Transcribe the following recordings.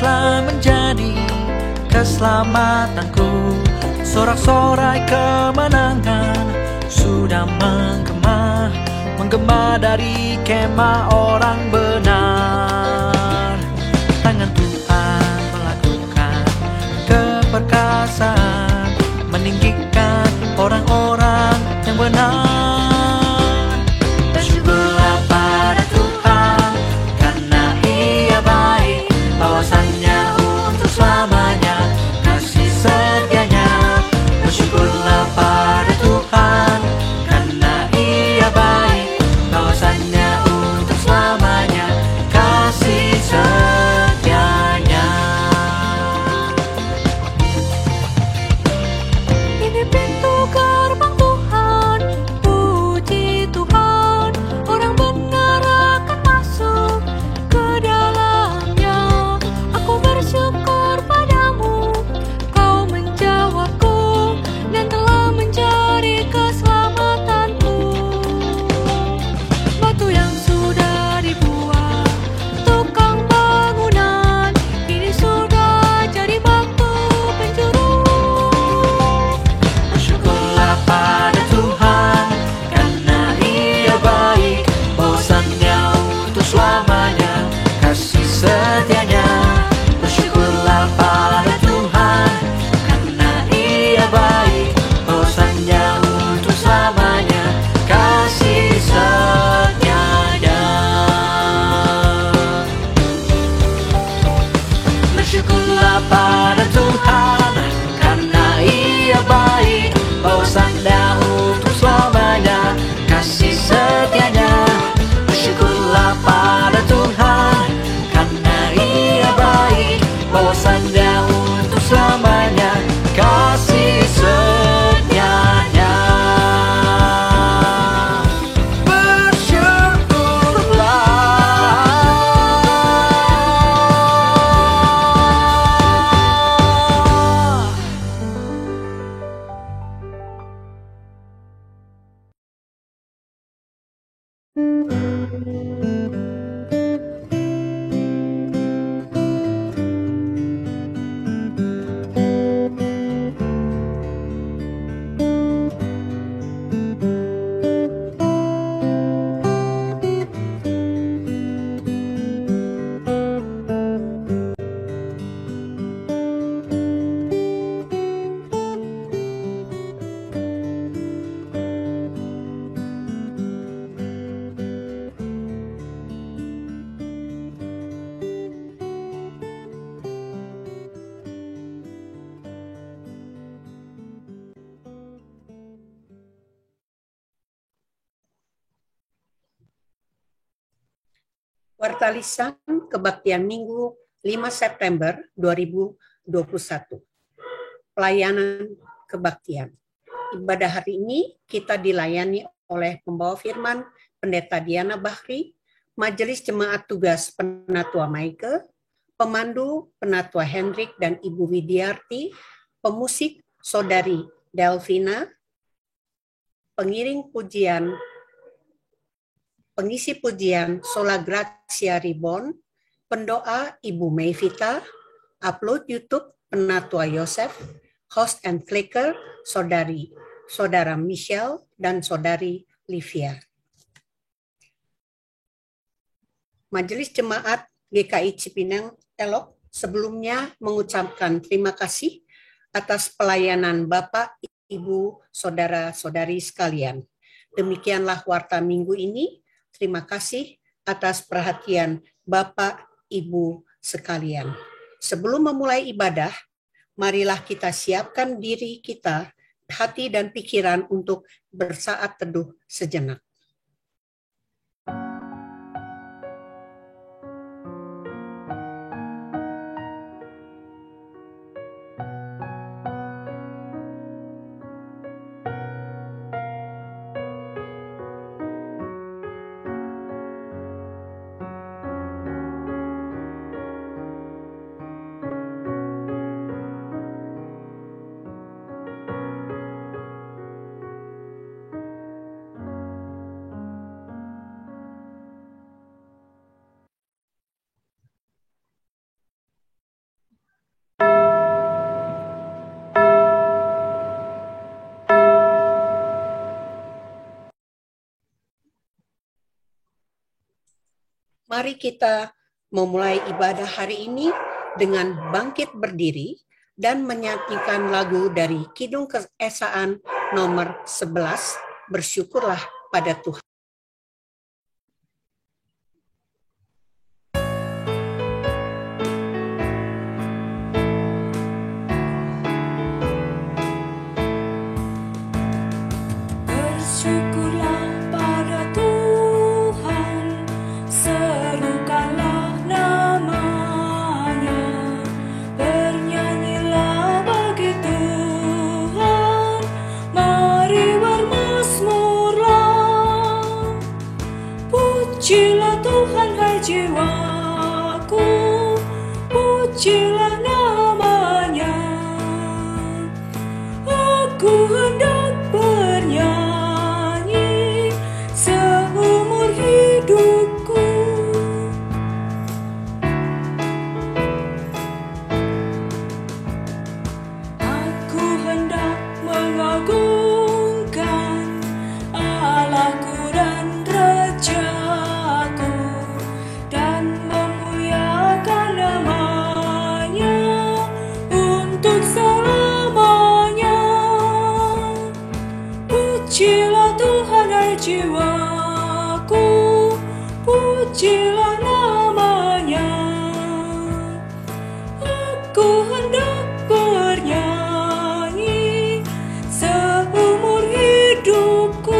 telah menjadi keselamatanku. Sorak-sorai kemenangan sudah menggema dari kemah orang benar. Tangan Tuhan melakukan keperkasaan, meninggikan orang-orang yang benar. Bersyukurlah pada Tuhan, karena Ia baik, bahwasannya untuk selamanya kasih setianya. Bersyukurlah pada Tuhan, karena Ia baik, bahwasannya untuk selamanya kasih setianya. Ini pintu gerbang Tuhan, puji Tuhan, orang benar akan masuk ke dalamnya. Aku bersyukur padamu, kau menjawabku dan telah menjadi keselamatanku. Batu yang sudah dibuat tukang bangunan, kini sudah jadi batu penjuru. Bersyukurlah pada Tuhan, karena Ia baik, bahwasannya untuk selamanya kasih setianya. Bersyukurlah pada Tuhan, karena Ia baik, bahwasannya untuk selamanya kasih setianya. Bersyukurlah pada Tuhan, karena Ia baik, bahwasannya untuk selamanya kasih setianya. Bersyukurlah pada Tuhan, karena Ia baik, bahwasannya untuk selamanya kasih setianya. Bersyukurlah. Warta Lisan Kebaktian Minggu 5 September 2021. Pelayanan kebaktian. Ibadah hari ini kita dilayani oleh pembawa firman Pendeta Diana Bahri, Majelis Jemaat Tugas Penatua Maike, pemandu Penatua Hendrik dan Ibu Widiarti, pemusik Saudari Delvina, pengisi pujian Sola Gracia Reborn, pendoa Ibu Mayvita, upload YouTube Penatua Yosef, host and flicker Saudara Michelle dan Saudari Livia. Majelis Jemaat GKI Cipinang Elok sebelumnya mengucapkan terima kasih atas pelayanan Bapak, Ibu, Saudara-saudari sekalian. Demikianlah warta minggu ini. Terima kasih atas perhatian Bapak, Ibu sekalian. Sebelum memulai ibadah, marilah kita siapkan diri kita, hati dan pikiran untuk bersaat teduh sejenak. Mari kita memulai ibadah hari ini dengan bangkit berdiri dan menyanyikan lagu dari Kidung Keesaan nomor 11, Bersyukurlah pada Tuhan. Bersyukurlah pada Tuhan, serukanlah namanya, bernyanyilah bagi Tuhan, mari bermazmurlah. Pujilah Tuhan hai jiwaku, pujilah namanya. Aku hendak bernyanyi seumur hidupku. Aku hendak mengagungkan Allahku dan Rajaku, dan memuliakan namanya untuk selamanya. Pujilah Tuhan hai jiwaku, pujilah namanya. Aku hendak bernyanyi seumur hidupku.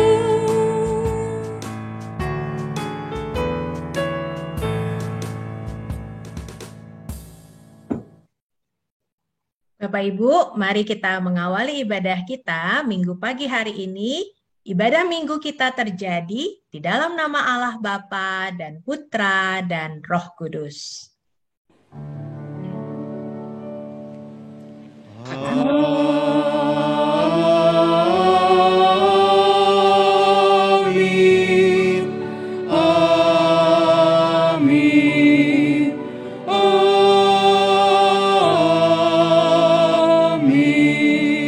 Bapak Ibu, mari kita mengawali ibadah kita minggu pagi hari ini. Ibadah minggu kita terjadi di dalam nama Allah Bapa dan Putra dan Roh Kudus. Amin. Amin. Amin.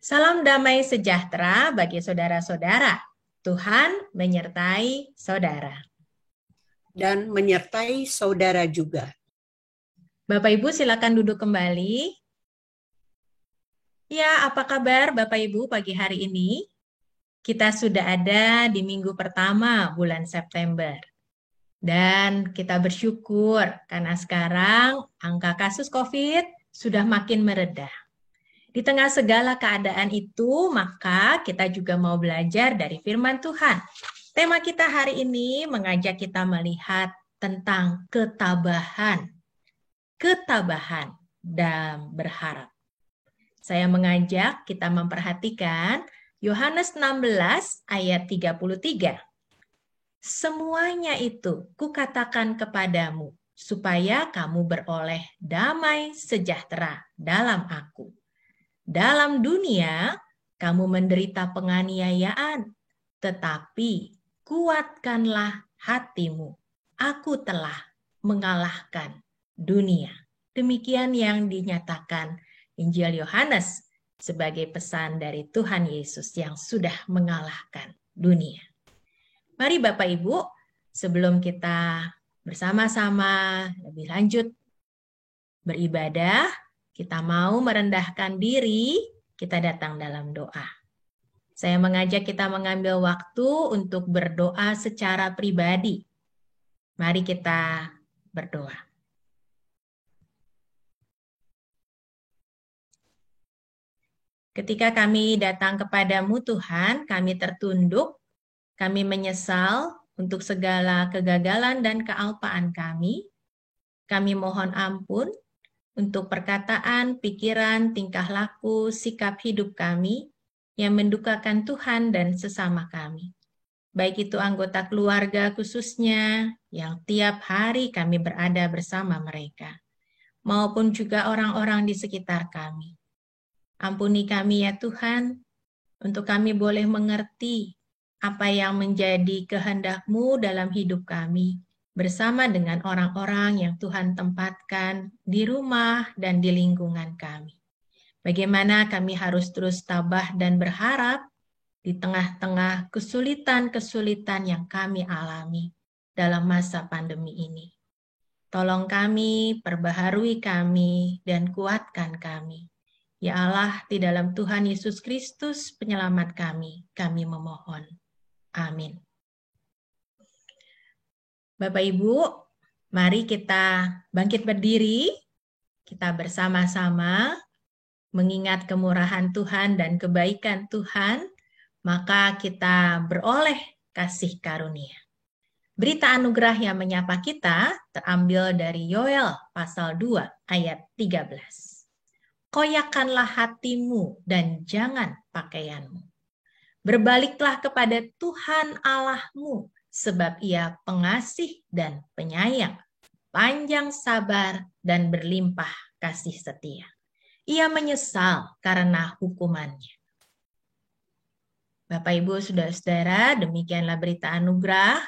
Salam damai sejahtera bagi saudara-saudara. Tuhan menyertai saudara. Dan menyertai saudara juga. Bapak Ibu silakan duduk kembali. Ya, apa kabar Bapak Ibu pagi hari ini? Kita sudah ada di minggu pertama bulan September. Dan kita bersyukur karena sekarang angka kasus COVID sudah makin meredah. Di tengah segala keadaan itu, maka kita juga mau belajar dari firman Tuhan. Tema kita hari ini mengajak kita melihat tentang ketabahan. Ketabahan dan berharap. Saya mengajak kita memperhatikan Yohanes 16 ayat 33. Semuanya itu kukatakan kepadamu, supaya kamu beroleh damai sejahtera dalam aku. Dalam dunia, kamu menderita penganiayaan, tetapi kuatkanlah hatimu. Aku telah mengalahkan dunia. Demikian yang dinyatakan Injil Yohanes sebagai pesan dari Tuhan Yesus yang sudah mengalahkan dunia. Mari Bapak Ibu, sebelum kita bersama-sama lebih lanjut beribadah, kita mau merendahkan diri, kita datang dalam doa. Saya mengajak kita mengambil waktu untuk berdoa secara pribadi. Mari kita berdoa. Ketika kami datang kepadamu Tuhan, kami tertunduk, kami menyesal untuk segala kegagalan dan kealpaan kami. Kami mohon ampun untuk perkataan, pikiran, tingkah laku, sikap hidup kami yang mendukakan Tuhan dan sesama kami. Baik itu anggota keluarga khususnya yang tiap hari kami berada bersama mereka, maupun juga orang-orang di sekitar kami. Ampuni kami ya Tuhan, untuk kami boleh mengerti apa yang menjadi kehendak-Mu dalam hidup kami, bersama dengan orang-orang yang Tuhan tempatkan di rumah dan di lingkungan kami. Bagaimana kami harus terus tabah dan berharap di tengah-tengah kesulitan-kesulitan yang kami alami dalam masa pandemi ini. Tolong kami, perbaharui kami, dan kuatkan kami. Ya Allah, di dalam Tuhan Yesus Kristus, penyelamat kami memohon. Amin. Bapak Ibu, mari kita bangkit berdiri, kita bersama-sama mengingat kemurahan Tuhan dan kebaikan Tuhan, maka kita beroleh kasih karunia. Berita anugerah yang menyapa kita terambil dari Yoel pasal 2 ayat 13. Koyakanlah hatimu dan jangan pakaianmu. Berbaliklah kepada Tuhan Allahmu, sebab Ia pengasih dan penyayang, panjang sabar dan berlimpah kasih setia. Ia menyesal karena hukumannya. Bapak, Ibu, Saudara-saudara, demikianlah berita anugerah.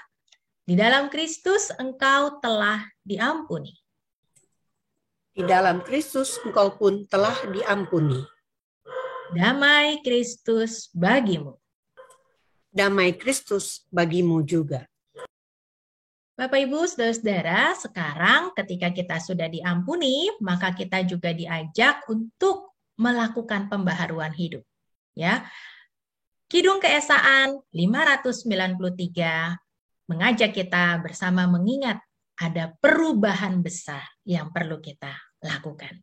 Di dalam Kristus engkau telah diampuni. Di dalam Kristus engkau pun telah diampuni. Damai Kristus bagimu. Damai Kristus bagimu juga. Bapak, Ibu, Saudara-saudara, sekarang ketika kita sudah diampuni, maka kita juga diajak untuk melakukan pembaharuan hidup. Ya, Kidung Keesaan 593 mengajak kita bersama mengingat ada perubahan besar yang perlu kita lakukan.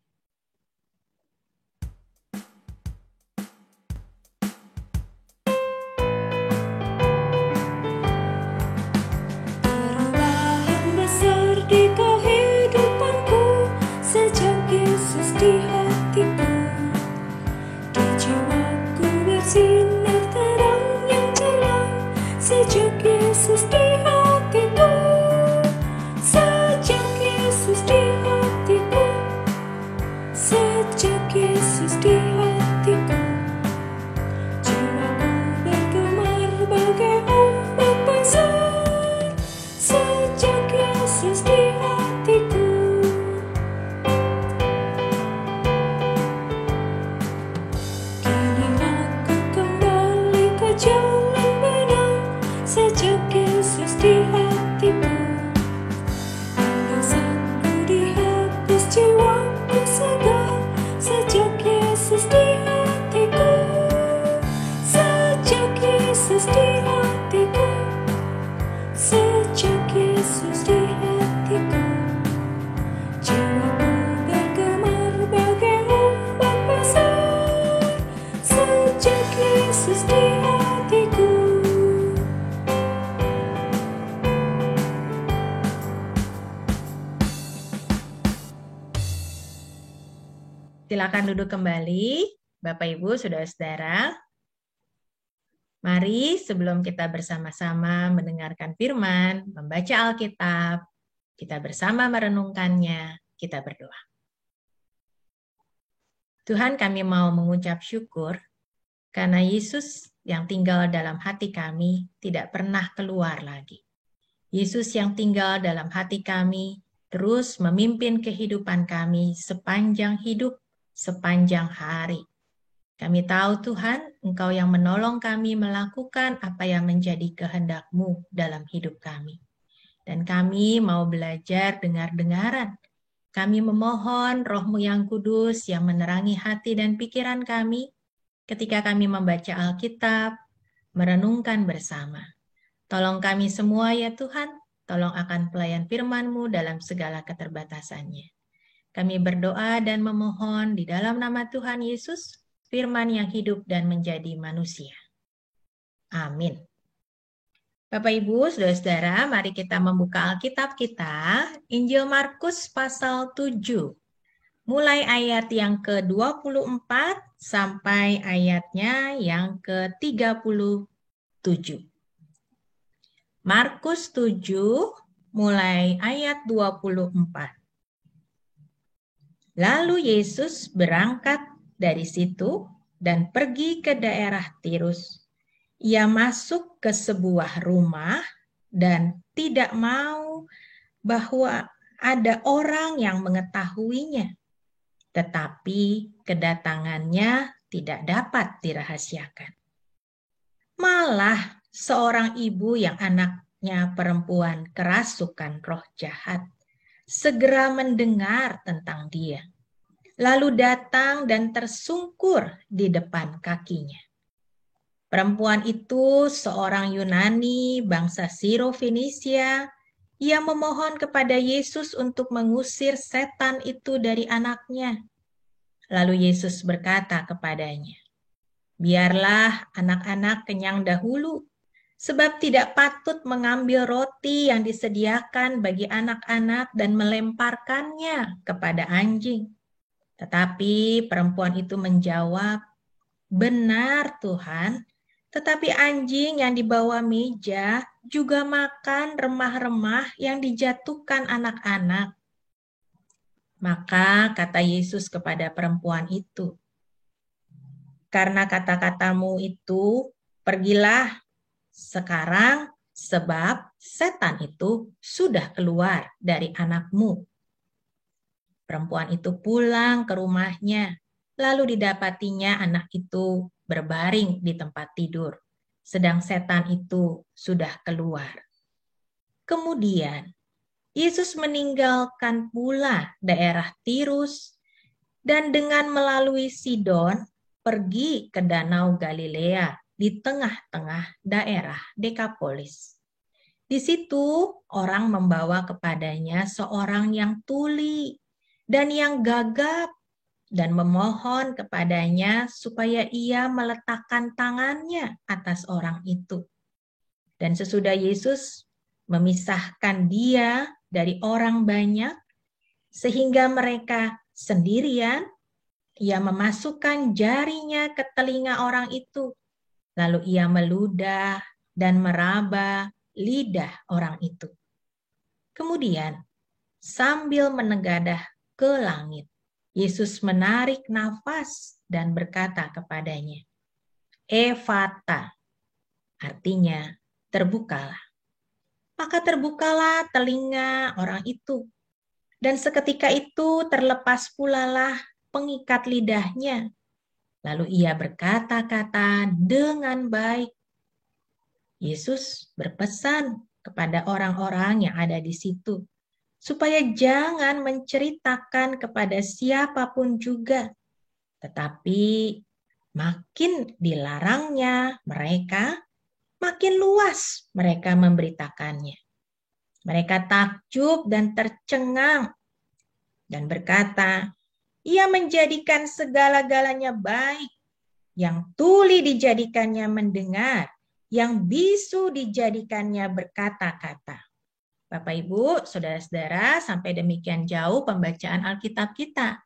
Perubahan besar di kehidupanku sejak Yesus di hatiku. Di jiwaku bersinar terang yang cemerlang sejak Yesus di hatiku. Sejak Yesus di hatiku. Sejak Yesus di hatiku. Jiwaku bergemar bagai ombak besar. Sejak Yesus di hatiku. Kini aku kembali ke jalan benar. Sejak Yesus di hatiku. Dosaku dihapus, jiwaku segar. Sejak Yesus di hatiku. Sejak Yesus di hatiku. Sejak Yesus di hatiku. Jiwaku bergemar bagai ombak besar. Sejak Yesus di hatiku. Silakan duduk kembali, Bapak, Ibu, Saudara-saudara. Mari sebelum kita bersama-sama mendengarkan firman, membaca Alkitab, kita bersama merenungkannya, kita berdoa. Tuhan, kami mau mengucap syukur karena Yesus yang tinggal dalam hati kami tidak pernah keluar lagi. Yesus yang tinggal dalam hati kami terus memimpin kehidupan kami sepanjang hidup, sepanjang hari. Kami tahu Tuhan, Engkau yang menolong kami melakukan apa yang menjadi kehendak-Mu dalam hidup kami. Dan kami mau belajar dengar-dengaran. Kami memohon Roh-Mu yang kudus yang menerangi hati dan pikiran kami ketika kami membaca Alkitab, merenungkan bersama. Tolong kami semua ya Tuhan, tolong akan pelayan firman-Mu dalam segala keterbatasannya. Kami berdoa dan memohon di dalam nama Tuhan Yesus, firman yang hidup dan menjadi manusia. Amin. Bapak, Ibu, Saudara-saudara, mari kita membuka Alkitab kita, Injil Markus pasal 7, mulai ayat yang ke-24 sampai ayatnya yang ke-37. Markus 7, mulai ayat 24. Lalu Yesus berangkat dari situ dan pergi ke daerah Tirus. Ia masuk ke sebuah rumah dan tidak mau bahwa ada orang yang mengetahuinya. Tetapi kedatangannya tidak dapat dirahasiakan. Malah seorang ibu yang anaknya perempuan kerasukan roh jahat segera mendengar tentang dia, lalu datang dan tersungkur di depan kakinya. Perempuan itu seorang Yunani bangsa Siro-Fenisia yang memohon kepada Yesus untuk mengusir setan itu dari anaknya. Lalu Yesus berkata kepadanya, "Biarlah anak-anak kenyang dahulu, sebab tidak patut mengambil roti yang disediakan bagi anak-anak dan melemparkannya kepada anjing." Tetapi perempuan itu menjawab, "Benar Tuhan, tetapi anjing yang di bawah meja juga makan remah-remah yang dijatuhkan anak-anak." Maka kata Yesus kepada perempuan itu, "Karena kata-katamu itu, pergilah sekarang, sebab setan itu sudah keluar dari anakmu." Perempuan itu pulang ke rumahnya, lalu didapatinya anak itu berbaring di tempat tidur, sedang setan itu sudah keluar. Kemudian, Yesus meninggalkan pula daerah Tirus dan dengan melalui Sidon pergi ke Danau Galilea di tengah-tengah daerah Dekapolis. Di situ orang membawa kepadanya seorang yang tuli dan yang gagap dan memohon kepadanya supaya ia meletakkan tangannya atas orang itu. Dan sesudah Yesus memisahkan dia dari orang banyak, sehingga mereka sendirian, ia memasukkan jarinya ke telinga orang itu, lalu ia meludah dan meraba lidah orang itu. Kemudian, sambil menegadah ke langit, Yesus menarik nafas dan berkata kepadanya, "Efata," artinya terbukalah. Maka terbukalah telinga orang itu, dan seketika itu terlepas pulalah pengikat lidahnya. Lalu ia berkata-kata dengan baik. Yesus berpesan kepada orang-orang yang ada di situ, supaya jangan menceritakan kepada siapapun juga. Tetapi makin dilarangnya mereka, makin luas mereka memberitakannya. Mereka takjub dan tercengang dan berkata, "Ia menjadikan segala-galanya baik, yang tuli dijadikannya mendengar, yang bisu dijadikannya berkata-kata." Bapak, Ibu, saudara-saudara, sampai demikian jauh pembacaan Alkitab kita.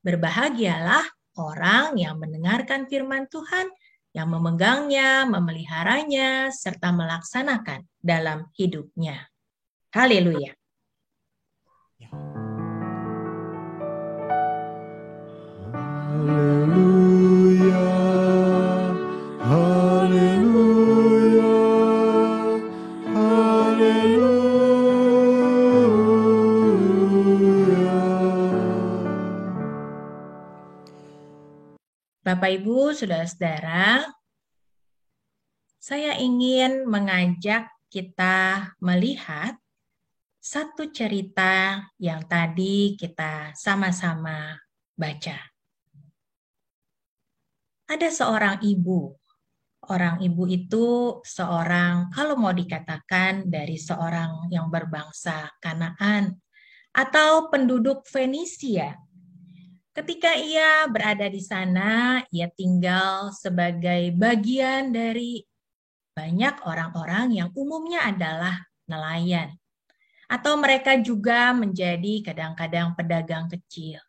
Berbahagialah orang yang mendengarkan firman Tuhan, yang memegangnya, memeliharanya, serta melaksanakan dalam hidupnya. Haleluya. Haleluya, haleluya, haleluya. Bapak, Ibu, saudara-saudara, saya ingin mengajak kita melihat satu cerita yang tadi kita sama-sama baca. Ada seorang ibu. Orang ibu itu seorang, kalau mau dikatakan dari seorang yang berbangsa Kanaan atau penduduk Fenisia. Ketika ia berada di sana, ia tinggal sebagai bagian dari banyak orang-orang yang umumnya adalah nelayan. Atau mereka juga menjadi kadang-kadang pedagang kecil.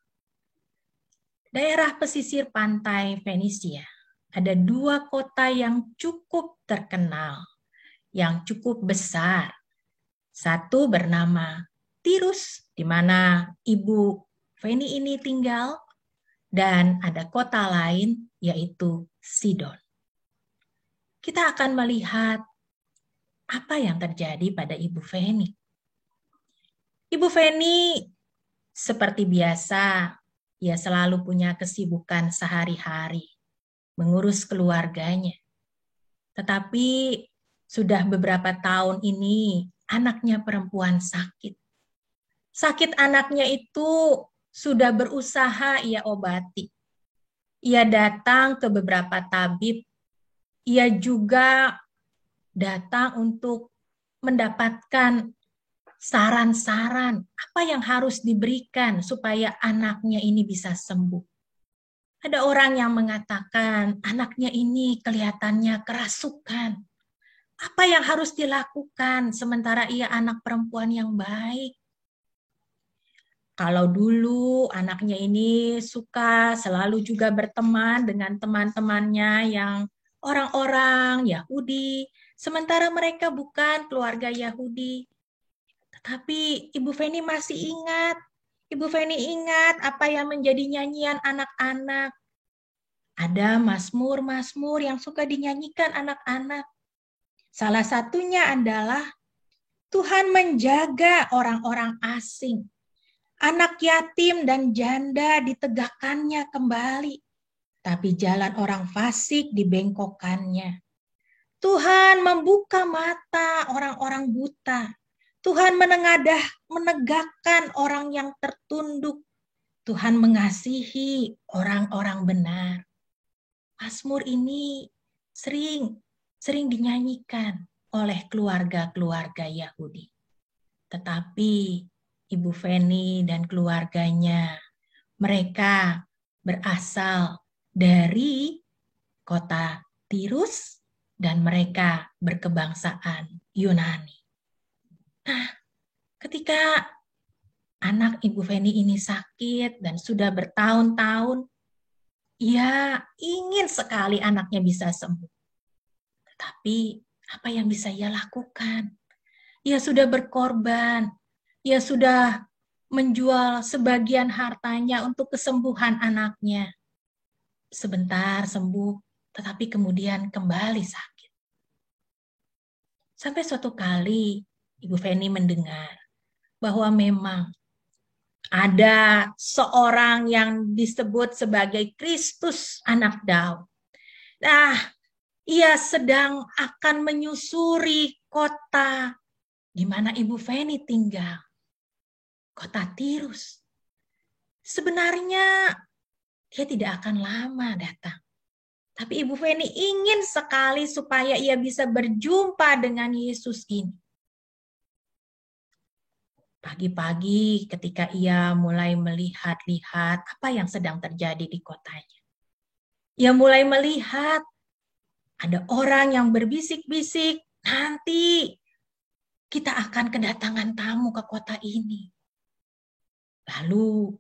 Daerah pesisir pantai Fenisia, ada 2 kota yang cukup terkenal, yang cukup besar. Satu bernama Tirus, di mana Ibu Feni ini tinggal, dan ada kota lain yaitu Sidon. Kita akan melihat apa yang terjadi pada Ibu Feni. Ibu Feni seperti biasa, ia selalu punya kesibukan sehari-hari, mengurus keluarganya. Tetapi sudah beberapa tahun ini anaknya perempuan sakit. Sakit anaknya itu sudah berusaha ia obati. Ia datang ke beberapa tabib. Ia juga datang untuk mendapatkan saran-saran apa yang harus diberikan supaya anaknya ini bisa sembuh. Ada orang yang mengatakan anaknya ini kelihatannya kerasukan. Apa yang harus dilakukan sementara ia anak perempuan yang baik? Kalau dulu anaknya ini suka selalu juga berteman dengan teman-temannya yang orang-orang Yahudi, sementara mereka bukan keluarga Yahudi. Tetapi Ibu Feni masih ingat. Ibu Feni ingat apa yang menjadi nyanyian anak-anak. Ada mazmur-mazmur yang suka dinyanyikan anak-anak. Salah satunya adalah Tuhan menjaga orang-orang asing. Anak yatim dan janda ditegakkannya kembali. Tapi jalan orang fasik dibengkokkannya. Tuhan membuka mata orang-orang buta. Tuhan menegakkan orang yang tertunduk. Tuhan mengasihi orang-orang benar. Mazmur ini sering dinyanyikan oleh keluarga-keluarga Yahudi. Tetapi Ibu Feni dan keluarganya, mereka berasal dari kota Tirus dan mereka berkebangsaan Yunani. Nah, ketika anak Ibu Feni ini sakit dan sudah bertahun-tahun, ia ingin sekali anaknya bisa sembuh. Tetapi apa yang bisa ia lakukan? Ia sudah berkorban, ia sudah menjual sebagian hartanya untuk kesembuhan anaknya. Sebentar sembuh, tetapi kemudian kembali sakit. Sampai suatu kali Ibu Feni mendengar bahwa memang ada seorang yang disebut sebagai Kristus anak Daud. Nah, ia sedang akan menyusuri kota di mana Ibu Feni tinggal. Kota Tirus. Sebenarnya dia tidak akan lama datang. Tapi Ibu Feni ingin sekali supaya ia bisa berjumpa dengan Yesus ini. Pagi-pagi ketika ia mulai melihat-lihat apa yang sedang terjadi di kotanya. Ia mulai melihat ada orang yang berbisik-bisik, nanti kita akan kedatangan tamu ke kota ini. Lalu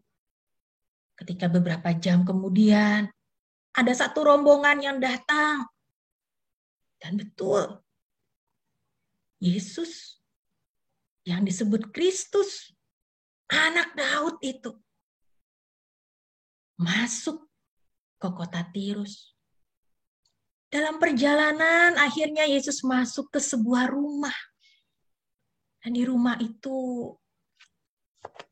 ketika beberapa jam kemudian ada satu rombongan yang datang. Dan betul, Yesus yang disebut Kristus, anak Daud itu, masuk ke kota Tirus. Dalam perjalanan, akhirnya Yesus masuk ke sebuah rumah. Dan di rumah itu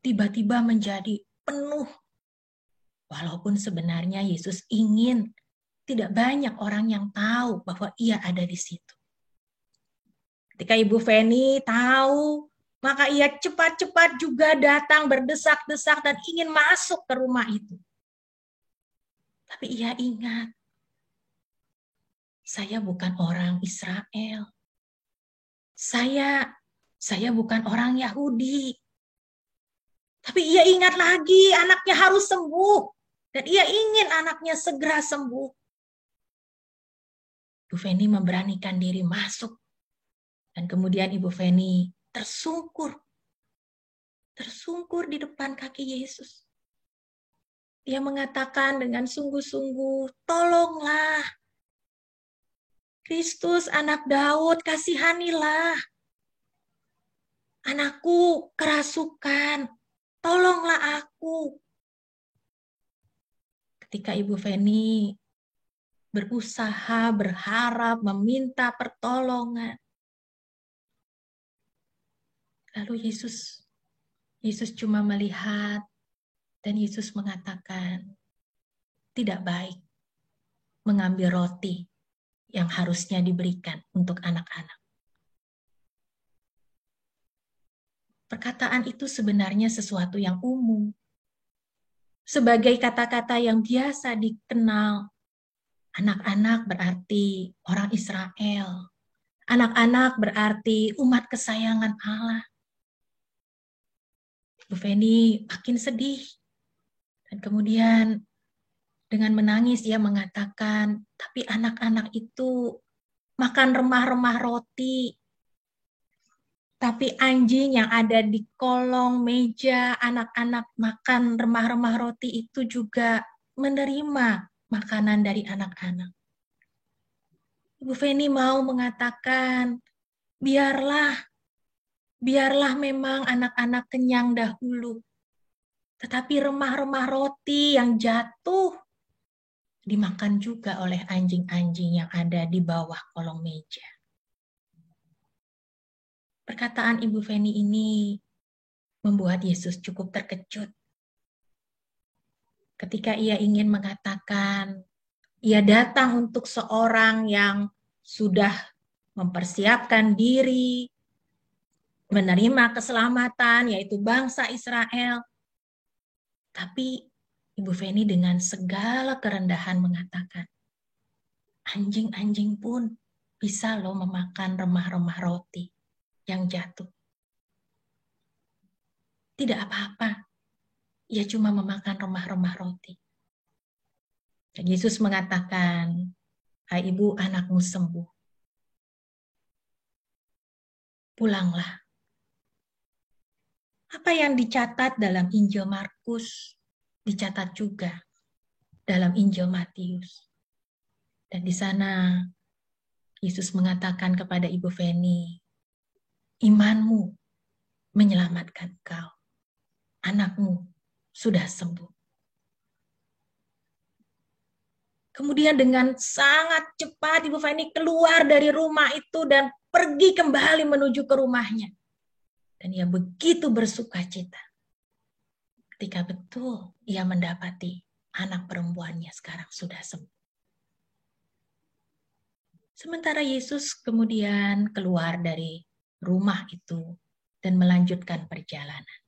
tiba-tiba menjadi penuh. Walaupun sebenarnya Yesus ingin tidak banyak orang yang tahu bahwa ia ada di situ. Ketika Ibu Feni tahu, maka ia cepat-cepat juga datang berdesak-desak dan ingin masuk ke rumah itu. Tapi ia ingat, saya bukan orang Israel. Saya bukan orang Yahudi. Tapi ia ingat lagi anaknya harus sembuh. Dan ia ingin anaknya segera sembuh. Ibu Feni memberanikan diri masuk. Dan kemudian Ibu Feni tersungkur di depan kaki Yesus. Dia mengatakan dengan sungguh-sungguh, tolonglah. Kristus anak Daud, kasihanilah. Anakku kerasukan, tolonglah aku. Ketika Ibu Feni berusaha, berharap, meminta pertolongan. Lalu Yesus cuma melihat dan Yesus mengatakan, tidak baik mengambil roti yang harusnya diberikan untuk anak-anak. Perkataan itu sebenarnya sesuatu yang umum. Sebagai kata-kata yang biasa dikenal. Anak-anak berarti orang Israel. Anak-anak berarti umat kesayangan Allah. Bu Feni makin sedih. Dan kemudian dengan menangis ia mengatakan, tapi anak-anak itu makan remah-remah roti. Tapi anjing yang ada di kolong meja anak-anak makan remah-remah roti itu juga menerima makanan dari anak-anak. Ibu Feni mau mengatakan, biarlah memang anak-anak kenyang dahulu. Tetapi remah-remah roti yang jatuh dimakan juga oleh anjing-anjing yang ada di bawah kolong meja. Perkataan Ibu Feni ini membuat Yesus cukup terkejut. Ketika ia ingin mengatakan, ia datang untuk seorang yang sudah mempersiapkan diri, menerima keselamatan, yaitu bangsa Israel. Tapi Ibu Feni dengan segala kerendahan mengatakan, anjing-anjing pun bisa loh memakan remah-remah roti yang jatuh. Tidak apa-apa, ia cuma memakan remah-remah roti. Dan Yesus mengatakan, hai ibu, anakmu sembuh. Pulanglah. Apa yang dicatat dalam Injil Markus, dicatat juga dalam Injil Matius. Dan di sana Yesus mengatakan kepada Ibu Feni, imanmu menyelamatkan kau. Anakmu sudah sembuh. Kemudian dengan sangat cepat Ibu Feni keluar dari rumah itu dan pergi kembali menuju ke rumahnya. Dan ia begitu bersukacita ketika betul ia mendapati anak perempuannya sekarang sudah sembuh. Sementara Yesus kemudian keluar dari rumah itu dan melanjutkan perjalanan.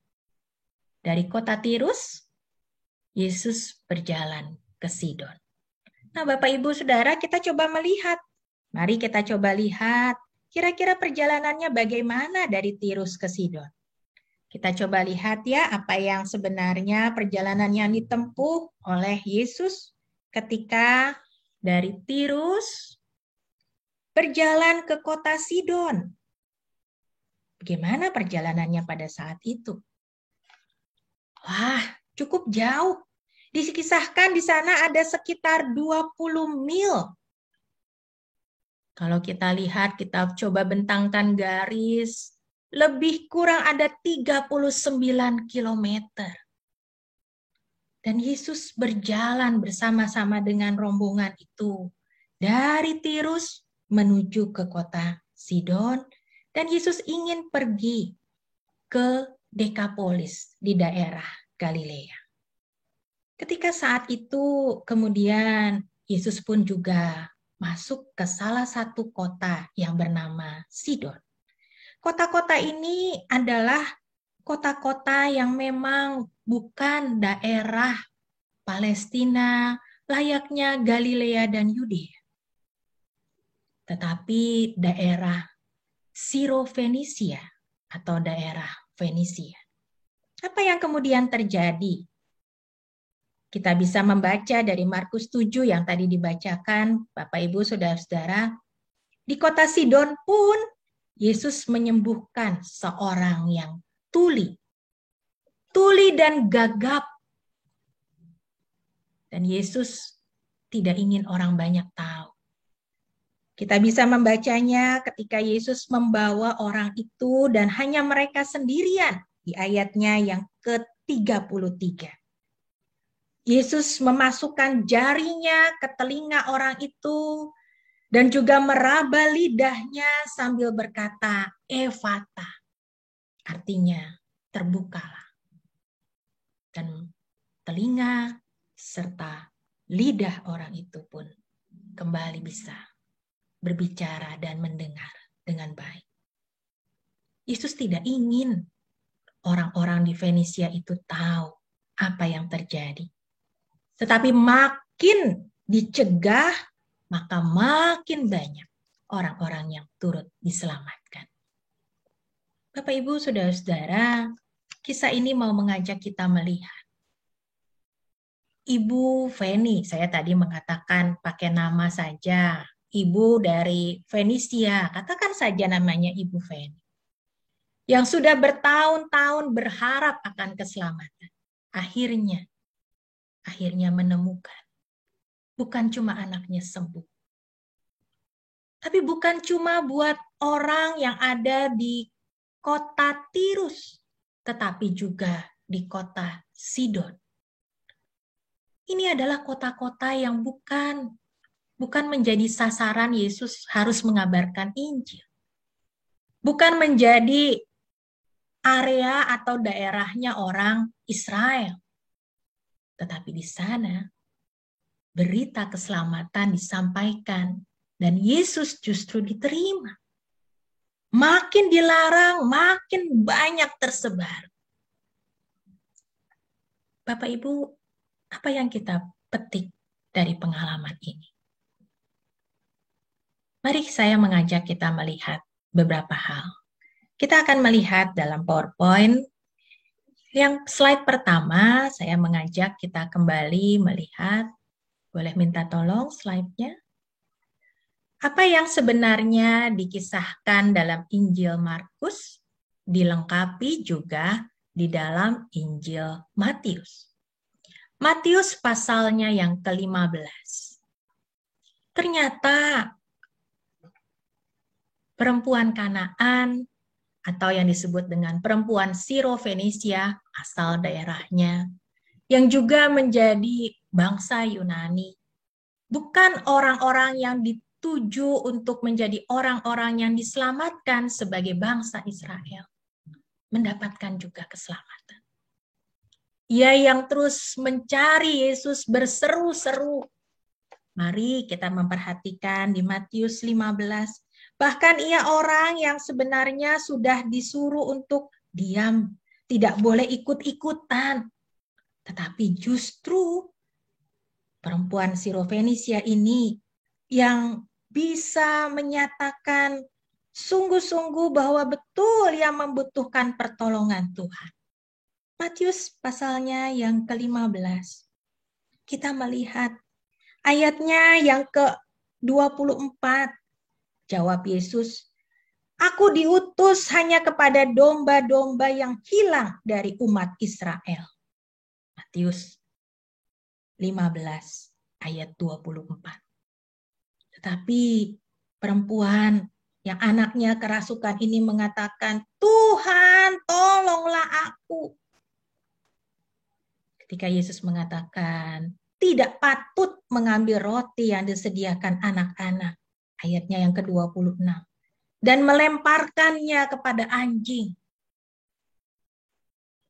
Dari kota Tirus, Yesus berjalan ke Sidon. Nah, Bapak Ibu Saudara, kita coba melihat. Mari kita coba lihat kira-kira perjalanannya bagaimana dari Tirus ke Sidon. Kita coba lihat ya apa yang sebenarnya perjalanan yang ditempuh oleh Yesus ketika dari Tirus berjalan ke kota Sidon. Bagaimana perjalanannya pada saat itu? Wah, cukup jauh. Dikisahkan di sana ada sekitar 20 mil. Kalau kita lihat, kita coba bentangkan garis, lebih kurang ada 39 kilometer. Dan Yesus berjalan bersama-sama dengan rombongan itu dari Tirus menuju ke kota Sidon, dan Yesus ingin pergi ke Dekapolis di daerah Galilea. Ketika saat itu kemudian Yesus pun juga masuk ke salah satu kota yang bernama Sidon. Kota-kota ini adalah kota-kota yang memang bukan daerah Palestina layaknya Galilea dan Yudea, tetapi daerah Siro-Fenisia atau daerah Fenisia. Apa yang kemudian terjadi? Kita bisa membaca dari Markus 7 yang tadi dibacakan, Bapak Ibu Saudara-saudara. Di kota Sidon pun Yesus menyembuhkan seorang yang tuli dan gagap. Dan Yesus tidak ingin orang banyak tahu. Kita bisa membacanya ketika Yesus membawa orang itu dan hanya mereka sendirian di ayatnya yang ke-33. Yesus memasukkan jarinya ke telinga orang itu dan juga meraba lidahnya sambil berkata, Efata, artinya terbukalah. Dan telinga serta lidah orang itu pun kembali bisa berbicara dan mendengar dengan baik. Yesus tidak ingin orang-orang di Fenisia itu tahu apa yang terjadi. Tetapi makin dicegah, maka makin banyak orang-orang yang turut diselamatkan. Bapak, Ibu, Saudara-saudara, kisah ini mau mengajak kita melihat. Ibu Feni, saya tadi mengatakan pakai nama saja. Ibu dari Fenisia, katakan saja namanya Ibu Feni. Yang sudah bertahun-tahun berharap akan keselamatan. Akhirnya menemukan. Bukan cuma anaknya sembuh. Tapi bukan cuma buat orang yang ada di kota Tirus, tetapi juga di kota Sidon. Ini adalah kota-kota yang bukan menjadi sasaran Yesus harus mengabarkan Injil. Bukan menjadi area atau daerahnya orang Israel. Tetapi di sana berita keselamatan disampaikan dan Yesus justru diterima. Makin dilarang, makin banyak tersebar. Bapak Ibu, apa yang kita petik dari pengalaman ini? Mari saya mengajak kita melihat beberapa hal. Kita akan melihat dalam PowerPoint. Yang slide pertama, saya mengajak kita kembali melihat. Boleh minta tolong slide-nya? Apa yang sebenarnya dikisahkan dalam Injil Markus dilengkapi juga di dalam Injil Matius. Matius pasalnya yang ke-15. Ternyata perempuan Kanaan atau yang disebut dengan perempuan Siro-Fenisia asal daerahnya yang juga menjadi bangsa Yunani. Bukan orang-orang yang dituju untuk menjadi orang-orang yang diselamatkan sebagai bangsa Israel. Mendapatkan juga keselamatan. Ia yang terus mencari Yesus berseru-seru. Mari kita memperhatikan di Matius 15. Bahkan ia orang yang sebenarnya sudah disuruh untuk diam. Tidak boleh ikut-ikutan. Tetapi justru perempuan Siro-Fenisia ini yang bisa menyatakan sungguh-sungguh bahwa betul ia membutuhkan pertolongan Tuhan. Matius pasalnya yang ke-15. Kita melihat ayatnya yang ke-24. Jawab Yesus, "Aku diutus hanya kepada domba-domba yang hilang dari umat Israel." Matius 15 ayat 24. Tetapi perempuan yang anaknya kerasukan ini mengatakan, "Tuhan, tolonglah aku." Ketika Yesus mengatakan, "Tidak patut mengambil roti yang disediakan anak-anak." Ayatnya yang ke-26. Dan melemparkannya kepada anjing.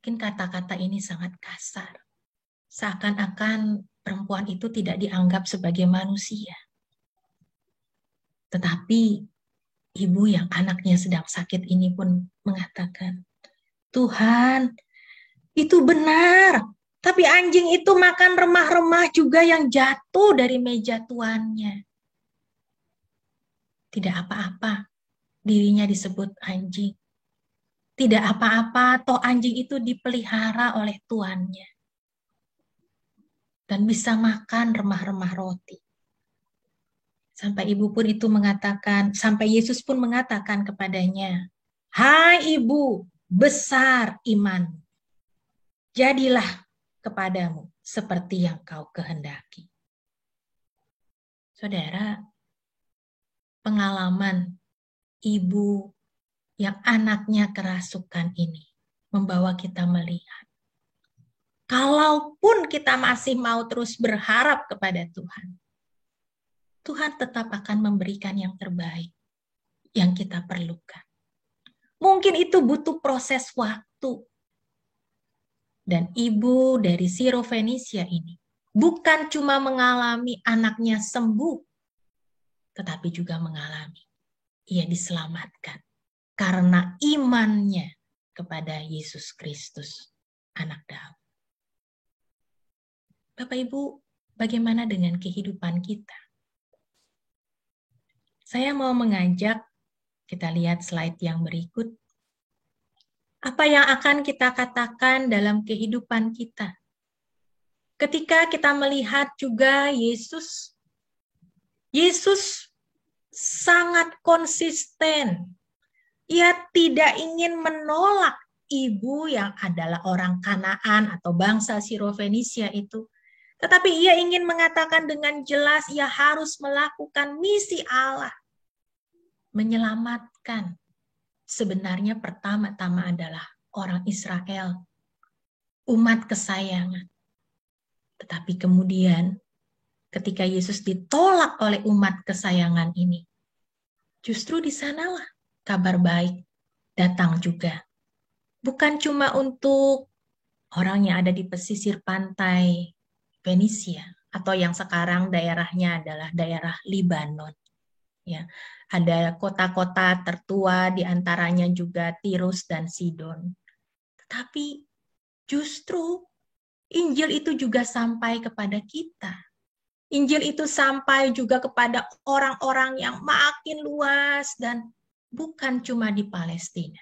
Mungkin kata-kata ini sangat kasar. Seakan-akan perempuan itu tidak dianggap sebagai manusia. Tetapi ibu yang anaknya sedang sakit ini pun mengatakan, "Tuhan, itu benar. Tapi anjing itu makan remah-remah juga yang jatuh dari meja tuannya." Tidak apa-apa, dirinya disebut anjing. Tidak apa-apa, toh anjing itu dipelihara oleh tuannya. Dan bisa makan remah-remah roti. Sampai ibu pun itu mengatakan, sampai Yesus pun mengatakan kepadanya, "Hai ibu, besar iman. Jadilah kepadamu seperti yang kau kehendaki." Saudara, pengalaman ibu yang anaknya kerasukan ini membawa kita melihat. Kalaupun kita masih mau terus berharap kepada Tuhan, Tuhan tetap akan memberikan yang terbaik yang kita perlukan. Mungkin itu butuh proses waktu. Dan ibu dari Siro-Fenisia ini bukan cuma mengalami anaknya sembuh, tetapi juga mengalami. Ia diselamatkan karena imannya kepada Yesus Kristus, Anak Daud. Bapak Ibu, bagaimana dengan kehidupan kita? Saya mau mengajak kita lihat slide yang berikut. Apa yang akan kita katakan dalam kehidupan kita? Ketika kita melihat juga Yesus sangat konsisten. Ia tidak ingin menolak ibu yang adalah orang Kanaan atau bangsa Sirofenisia itu. Tetapi ia ingin mengatakan dengan jelas ia harus melakukan misi Allah. Menyelamatkan. Sebenarnya pertama-tama adalah orang Israel. Umat kesayangan. Tetapi kemudian ketika Yesus ditolak oleh umat kesayangan ini, justru di sanalah kabar baik datang juga. Bukan cuma untuk orang yang ada di pesisir pantai Fenisia atau yang sekarang daerahnya adalah daerah Libanon. Ya, ada kota-kota tertua di antaranya juga Tirus dan Sidon. Tetapi justru Injil itu juga sampai kepada kita. Injil itu sampai juga kepada orang-orang yang makin luas dan bukan cuma di Palestina.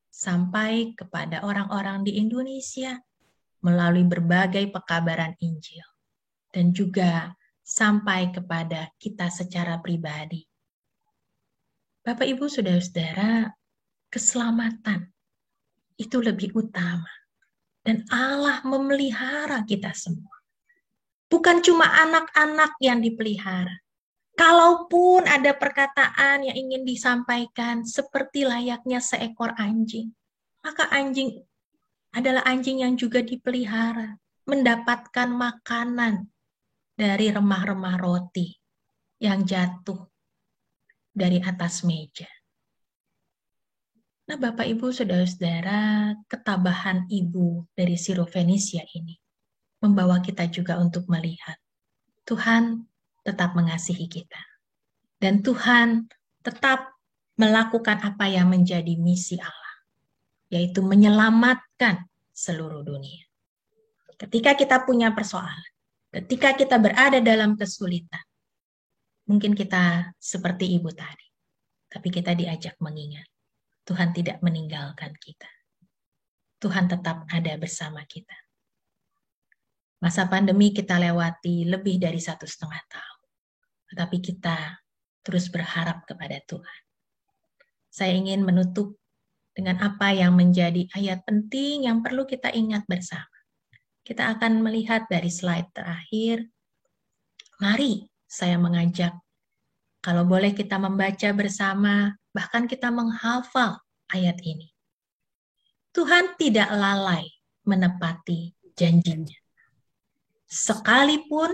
Sampai kepada orang-orang di Indonesia melalui berbagai pekabaran Injil. Dan juga sampai kepada kita secara pribadi. Bapak, Ibu, Saudara-saudara, keselamatan itu lebih utama. Dan Allah memelihara kita semua. Bukan cuma anak-anak yang dipelihara. Kalaupun ada perkataan yang ingin disampaikan seperti layaknya seekor anjing, maka anjing adalah anjing yang juga dipelihara, mendapatkan makanan dari remah-remah roti yang jatuh dari atas meja. Nah, Bapak, Ibu, Saudara-saudara, ketabahan ibu dari Sirofenisia ini membawa kita juga untuk melihat Tuhan tetap mengasihi kita. Dan Tuhan tetap melakukan apa yang menjadi misi Allah, yaitu menyelamatkan seluruh dunia. Ketika kita punya persoalan, ketika kita berada dalam kesulitan, mungkin kita seperti ibu tadi, tapi kita diajak mengingat, Tuhan tidak meninggalkan kita. Tuhan tetap ada bersama kita. Masa pandemi kita lewati lebih dari 1,5 tahun. Tetapi kita terus berharap kepada Tuhan. Saya ingin menutup dengan apa yang menjadi ayat penting yang perlu kita ingat bersama. Kita akan melihat dari slide terakhir. Mari saya mengajak, kalau boleh kita membaca bersama, bahkan kita menghafal ayat ini. Tuhan tidak lalai menepati janjinya. Sekalipun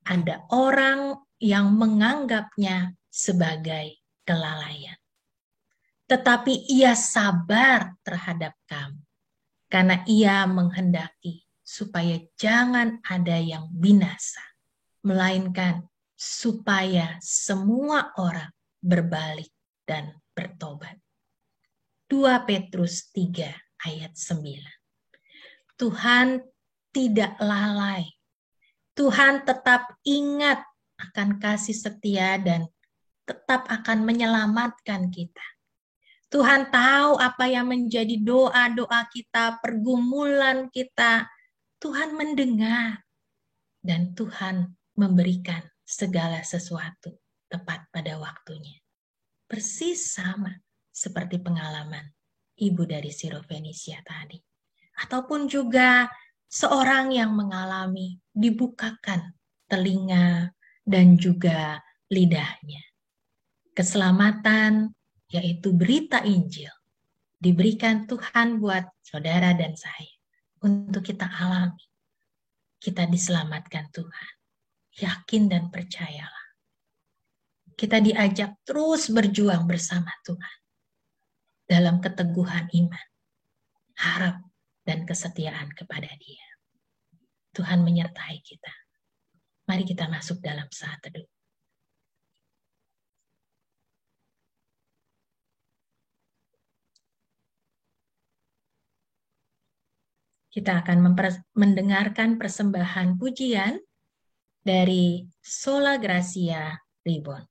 ada orang yang menganggapnya sebagai kelalaian. Tetapi ia sabar terhadap kamu, karena ia menghendaki supaya jangan ada yang binasa, melainkan supaya semua orang berbalik dan bertobat. 2 Petrus 3 ayat 9. Tuhan tidak lalai. Tuhan tetap ingat akan kasih setia dan tetap akan menyelamatkan kita. Tuhan tahu apa yang menjadi doa-doa kita, pergumulan kita. Tuhan mendengar dan Tuhan memberikan segala sesuatu tepat pada waktunya. Persis sama seperti pengalaman ibu dari Sirofenisia tadi. Ataupun juga seorang yang mengalami dibukakan telinga dan juga lidahnya. Keselamatan, yaitu berita Injil, diberikan Tuhan buat saudara dan saya untuk kita alami. Kita diselamatkan Tuhan. Yakin dan percayalah. Kita diajak terus berjuang bersama Tuhan dalam keteguhan iman, harap, dan kesetiaan kepada Dia. Tuhan menyertai kita. Mari kita masuk dalam saat teduh. kita akan mendengarkan persembahan pujian dari Sola Gracia Reborn.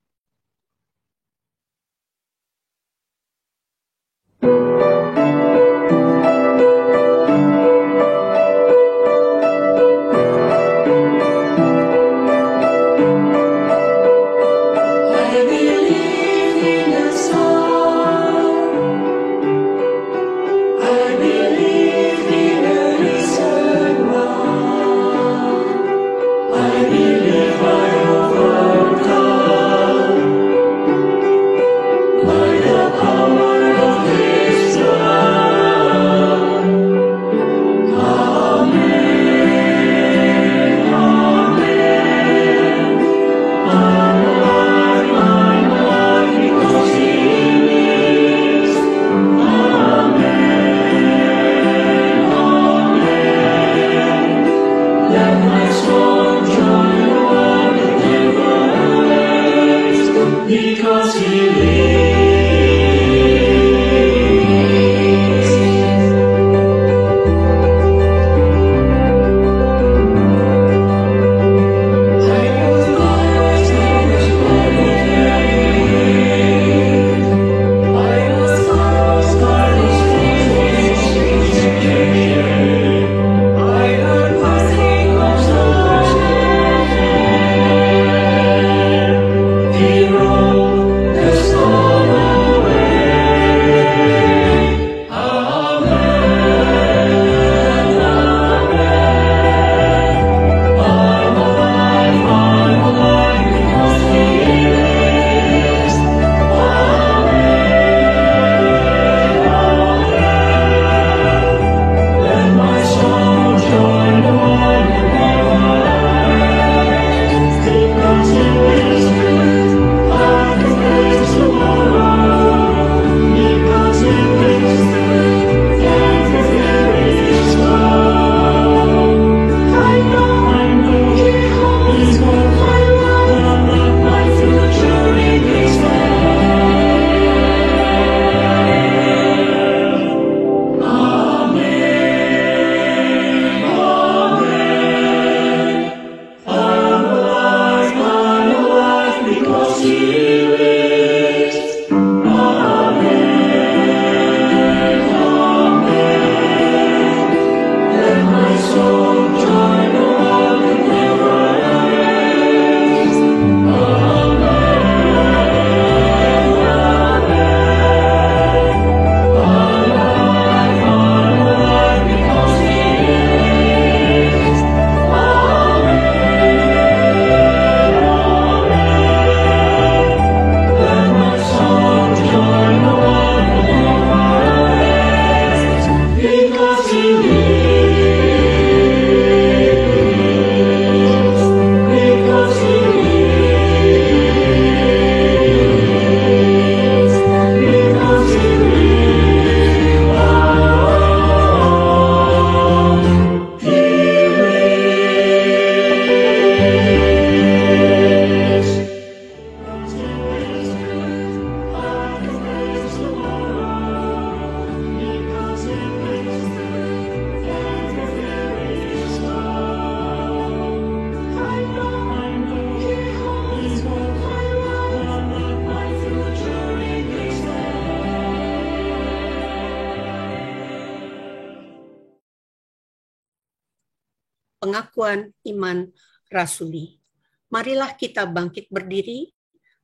Pengakuan iman rasuli. Marilah kita bangkit berdiri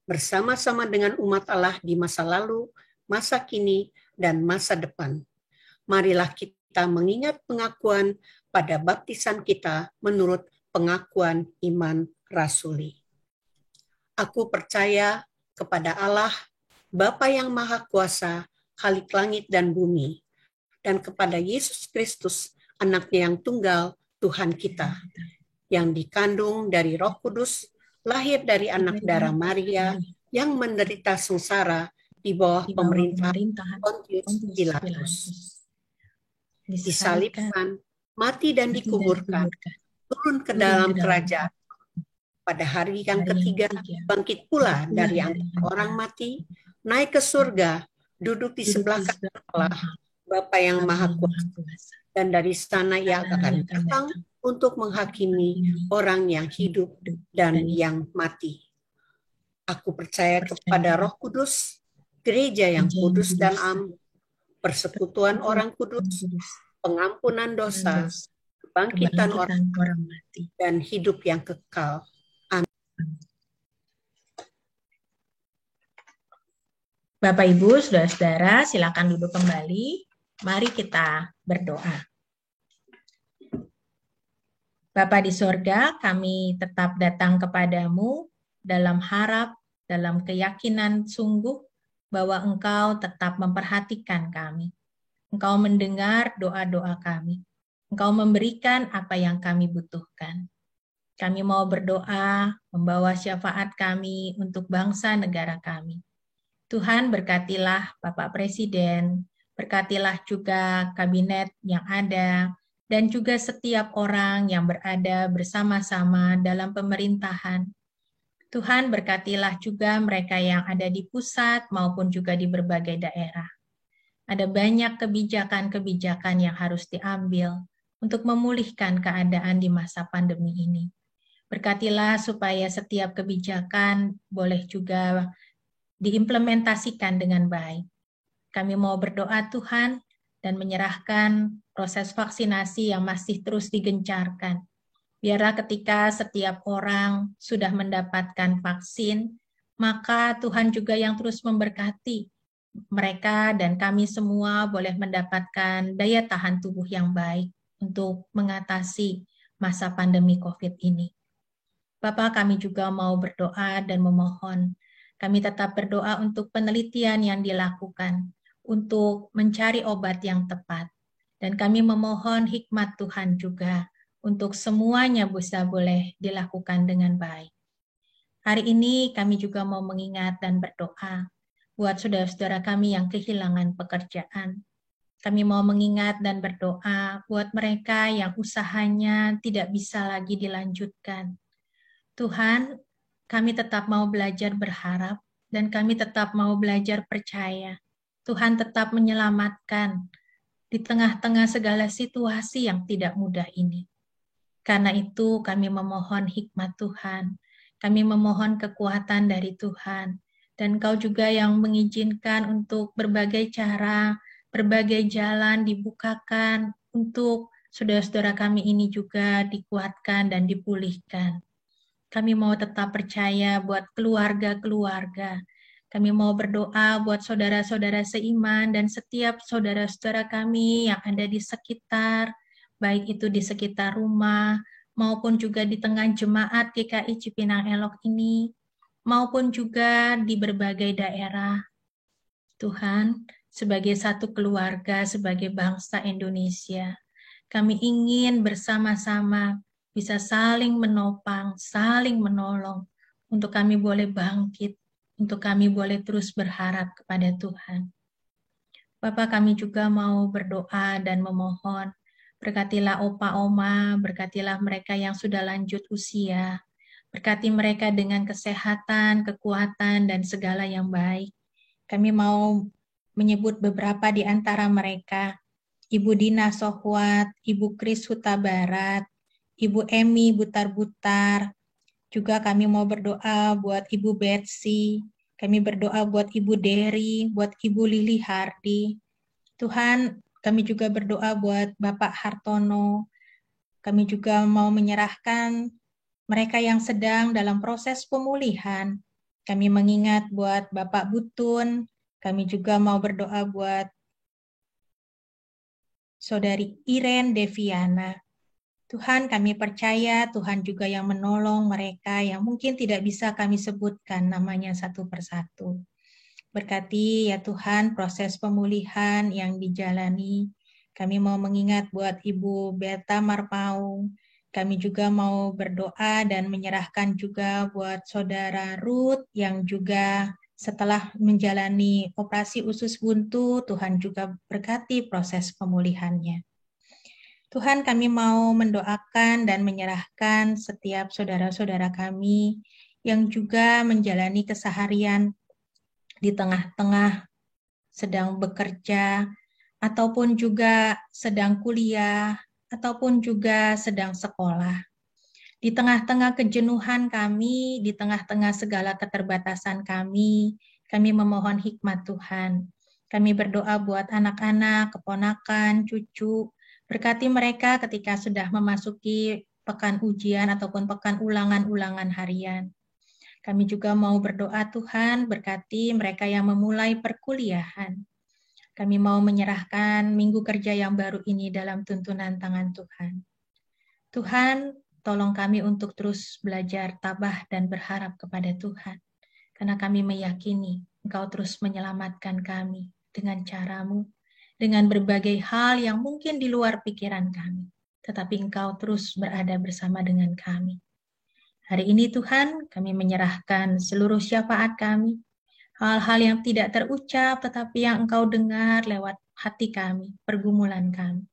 bersama-sama dengan umat Allah di masa lalu, masa kini, dan masa depan. Marilah kita mengingat pengakuan pada baptisan kita menurut pengakuan iman rasuli. Aku percaya kepada Allah, Bapa yang Maha Kuasa, Khalik langit dan bumi, dan kepada Yesus Kristus, Anaknya yang tunggal, Tuhan kita, yang dikandung dari Roh Kudus, lahir dari anak darah Maria, yang menderita sengsara di bawah pemerintahan Pontius Pilatus, disalibkan, mati dan dikuburkan, turun ke dalam kerajaan. Pada hari yang ketiga, bangkit pula dari antara orang mati, naik ke surga, duduk di sebelah kanan Allah, Bapa yang Maha Kuasa, Dan dari sana ia akan datang untuk menghakimi orang yang hidup dan yang mati. Aku percaya kepada Roh Kudus, gereja yang kudus dan am, persekutuan orang kudus, pengampunan dosa, kebangkitan orang mati, dan hidup yang kekal. Bapak, Ibu, Saudara-saudara, silakan duduk kembali. Mari kita berdoa. Bapa di sorga, kami tetap datang kepadamu dalam harap, dalam keyakinan sungguh bahwa Engkau tetap memperhatikan kami. Engkau mendengar doa-doa kami. Engkau memberikan apa yang kami butuhkan. Kami mau berdoa, membawa syafaat kami untuk bangsa negara kami. Tuhan, berkatilah Bapak Presiden, berkatilah juga kabinet yang ada, dan juga setiap orang yang berada bersama-sama dalam pemerintahan. Tuhan, berkatilah juga mereka yang ada di pusat maupun juga di berbagai daerah. Ada banyak kebijakan-kebijakan yang harus diambil untuk memulihkan keadaan di masa pandemi ini. Berkatilah supaya setiap kebijakan boleh juga diimplementasikan dengan baik. Kami mau berdoa Tuhan dan menyerahkan proses vaksinasi yang masih terus digencarkan. Biarlah ketika setiap orang sudah mendapatkan vaksin, maka Tuhan juga yang terus memberkati mereka dan kami semua boleh mendapatkan daya tahan tubuh yang baik untuk mengatasi masa pandemi COVID ini. Bapak, kami juga mau berdoa dan memohon. Kami tetap berdoa untuk penelitian yang dilakukan, untuk mencari obat yang tepat. Dan kami memohon hikmat Tuhan juga, untuk semuanya bisa boleh dilakukan dengan baik. Hari ini kami juga mau mengingat dan berdoa buat saudara-saudara kami yang kehilangan pekerjaan. Kami mau mengingat dan berdoa buat mereka yang usahanya tidak bisa lagi dilanjutkan. Tuhan, kami tetap mau belajar berharap dan kami tetap mau belajar percaya. Tuhan tetap menyelamatkan di tengah-tengah segala situasi yang tidak mudah ini. Karena itu kami memohon hikmat Tuhan, kami memohon kekuatan dari Tuhan, dan Kau juga yang mengizinkan untuk berbagai cara, berbagai jalan dibukakan untuk saudara-saudara kami ini juga dikuatkan dan dipulihkan. Kami mau tetap percaya buat keluarga-keluarga. Kami mau berdoa buat saudara-saudara seiman dan setiap saudara-saudara kami yang ada di sekitar, baik itu di sekitar rumah, maupun juga di tengah jemaat GKI Cipinang Elok ini, maupun juga di berbagai daerah. Tuhan, sebagai satu keluarga, sebagai bangsa Indonesia, kami ingin bersama-sama bisa saling menopang, saling menolong, untuk kami boleh bangkit, untuk kami boleh terus berharap kepada Tuhan. Bapak, kami juga mau berdoa dan memohon, berkatilah opa oma, berkatilah mereka yang sudah lanjut usia, berkati mereka dengan kesehatan, kekuatan, dan segala yang baik. Kami mau menyebut beberapa di antara mereka, Ibu Dina Sohwat, Ibu Kris Huta Barat, Ibu Emi Butar-Butar, juga kami mau berdoa buat Ibu Betsy, kami berdoa buat Ibu Dery, buat Ibu Lili Hardi. Tuhan, kami juga berdoa buat Bapak Hartono, kami juga mau menyerahkan mereka yang sedang dalam proses pemulihan. Kami mengingat buat Bapak Butun, kami juga mau berdoa buat Saudari Iren Deviana. Tuhan, kami percaya Tuhan juga yang menolong mereka yang mungkin tidak bisa kami sebutkan namanya satu persatu. Berkati ya Tuhan proses pemulihan yang dijalani. Kami mau mengingat buat Ibu Berta Marpaung. Kami juga mau berdoa dan menyerahkan juga buat Saudara Ruth yang juga setelah menjalani operasi usus buntu, Tuhan juga berkati proses pemulihannya. Tuhan, kami mau mendoakan dan menyerahkan setiap saudara-saudara kami yang juga menjalani keseharian di tengah-tengah sedang bekerja, ataupun juga sedang kuliah, ataupun juga sedang sekolah. Di tengah-tengah kejenuhan kami, di tengah-tengah segala keterbatasan kami memohon hikmat Tuhan. Kami berdoa buat anak-anak, keponakan, cucu, berkati mereka ketika sudah memasuki pekan ujian ataupun pekan ulangan-ulangan harian. Kami juga mau berdoa Tuhan, berkati mereka yang memulai perkuliahan. Kami mau menyerahkan minggu kerja yang baru ini dalam tuntunan tangan Tuhan. Tuhan, tolong kami untuk terus belajar tabah dan berharap kepada Tuhan. Karena kami meyakini Engkau terus menyelamatkan kami dengan cara-Mu, dengan berbagai hal yang mungkin di luar pikiran kami. Tetapi Engkau terus berada bersama dengan kami. Hari ini Tuhan, kami menyerahkan seluruh syafaat kami, hal-hal yang tidak terucap, tetapi yang Engkau dengar lewat hati kami, pergumulan kami.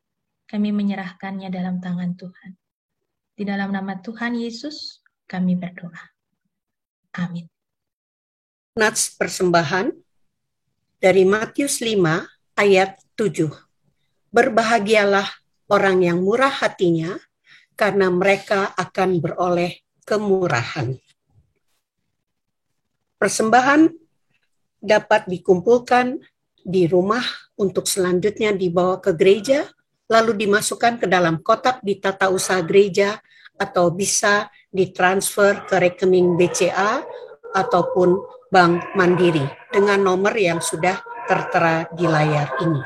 Kami menyerahkannya dalam tangan Tuhan. Di dalam nama Tuhan Yesus, kami berdoa. Amin. Nats persembahan dari Matius 5 ayat 7. Berbahagialah orang yang murah hatinya, karena mereka akan beroleh kemurahan. Persembahan dapat dikumpulkan di rumah untuk selanjutnya dibawa ke gereja, lalu dimasukkan ke dalam kotak di tata usaha gereja, atau bisa ditransfer ke rekening BCA ataupun Bank Mandiri dengan nomor yang sudah tertera di layar ini.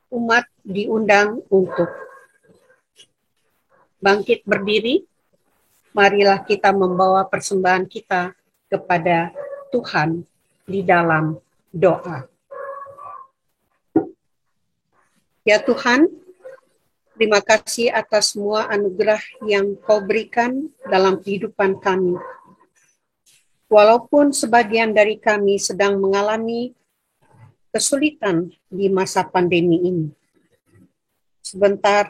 Umat diundang untuk bangkit berdiri. Marilah kita membawa persembahan kita kepada Tuhan di dalam doa. Ya Tuhan, terima kasih atas semua anugerah yang Kau berikan dalam kehidupan kami. Walaupun sebagian dari kami sedang mengalami kesulitan di masa pandemi ini. Sebentar,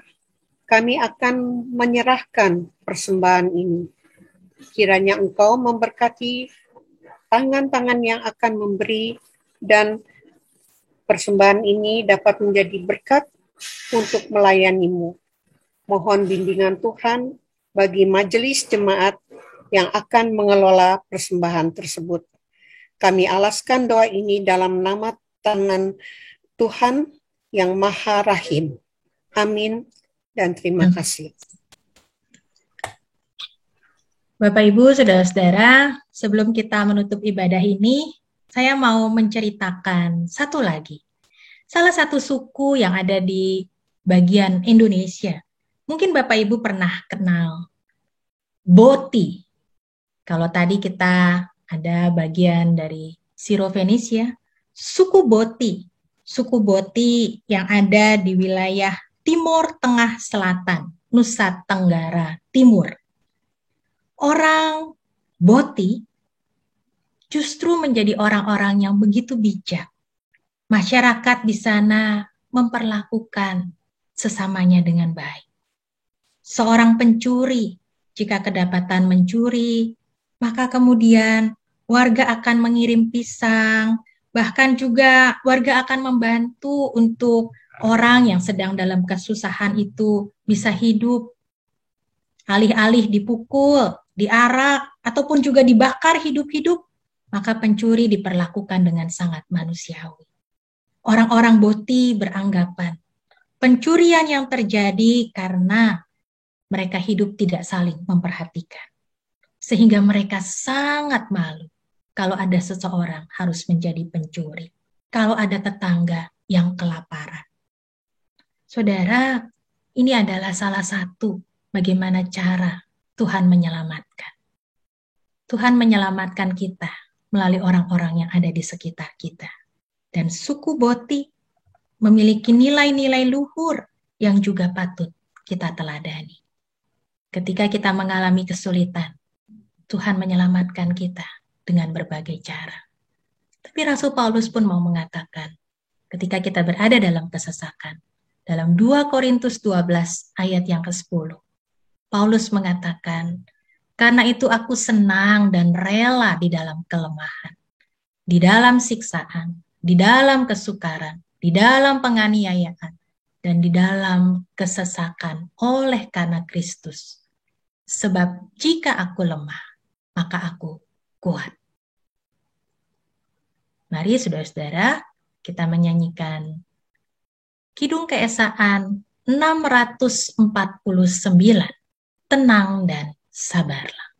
kami akan menyerahkan persembahan ini. Kiranya Engkau memberkati tangan-tangan yang akan memberi, dan persembahan ini dapat menjadi berkat untuk melayani-Mu. Mohon bimbingan Tuhan bagi majelis jemaat yang akan mengelola persembahan tersebut. Kami alaskan doa ini dalam nama tangan Tuhan yang Maha Rahim. Amin dan terima kasih. Bapak Ibu, saudara-saudara, sebelum kita menutup ibadah ini, saya mau menceritakan satu lagi. Salah satu suku yang ada di bagian Indonesia. Mungkin Bapak Ibu pernah kenal Boti. Kalau tadi kita ada bagian dari Siro-Fenisia, suku Boti yang ada di wilayah Timur Tengah Selatan, Nusa Tenggara Timur. Orang Boti justru menjadi orang-orang yang begitu bijak. Masyarakat di sana memperlakukan sesamanya dengan baik. Seorang pencuri, jika kedapatan mencuri, maka kemudian warga akan mengirim pisang, bahkan juga warga akan membantu untuk orang yang sedang dalam kesusahan itu bisa hidup. Alih-alih dipukul, diarak, ataupun juga dibakar hidup-hidup, maka pencuri diperlakukan dengan sangat manusiawi. Orang-orang Boti beranggapan Pencurian yang terjadi karena mereka hidup tidak saling memperhatikan. Sehingga mereka sangat malu kalau ada seseorang harus menjadi pencuri. Kalau ada tetangga yang kelaparan. Saudara, ini adalah salah satu bagaimana cara Tuhan menyelamatkan. Tuhan menyelamatkan kita melalui orang-orang yang ada di sekitar kita. Dan suku Boti memiliki nilai-nilai luhur yang juga patut kita teladani. Ketika kita mengalami kesulitan, Tuhan menyelamatkan kita dengan berbagai cara. Tapi Rasul Paulus pun mau mengatakan, ketika kita berada dalam kesesakan, dalam 2 Korintus 12 ayat yang ke-10, Paulus mengatakan, karena itu aku senang dan rela di dalam kelemahan, di dalam siksaan, di dalam kesukaran, di dalam penganiayaan, dan di dalam kesesakan oleh karena Kristus. Sebab jika aku lemah, maka aku kuat. Mari saudara-saudara, kita menyanyikan Kidung Keesaan 649, Tenang dan Sabarlah.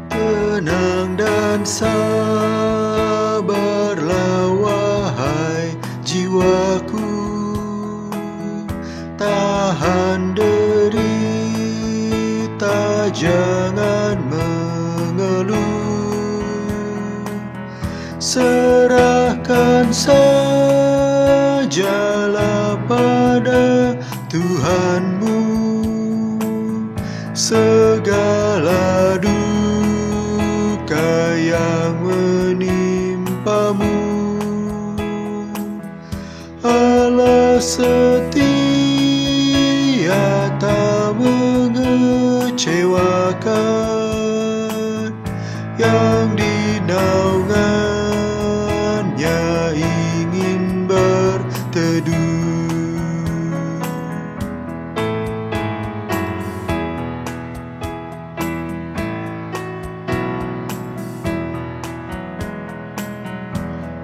Tenang dan sabarlah wahai jiwaku, tahan derita, jangan mengeluh, serahkan sajalah pada Tuhanmu segala duka yang menimpamu. Allah setia, tak mengecewakan, yang di naungannya ingin berteduh.